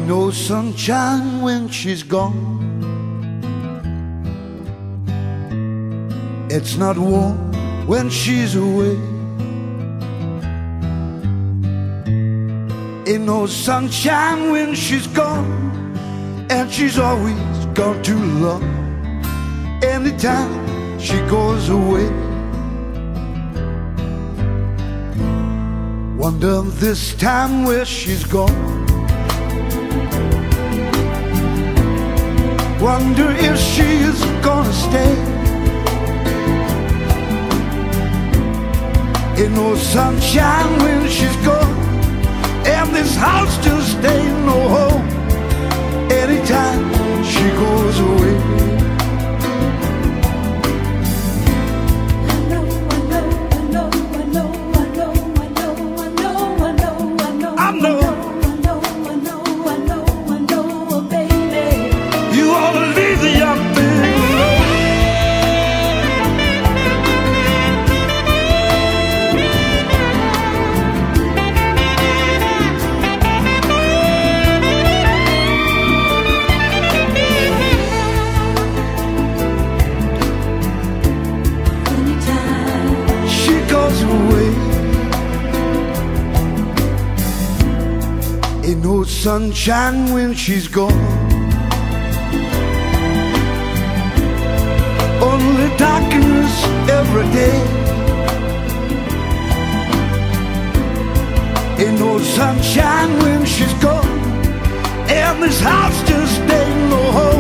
Ain't no sunshine when she's gone. It's not warm when she's away. Ain't no sunshine when she's gone, and she's always gone too long. Anytime she goes away, wonder this time where she's gone. Wonder if she is gonna stay. Ain't no sunshine when she's gone, and this house just ain't no home. Anytime she goes away, ain't no sunshine when she's gone. Only darkness every day. Ain't no sunshine when she's gone, and this house just ain't no home.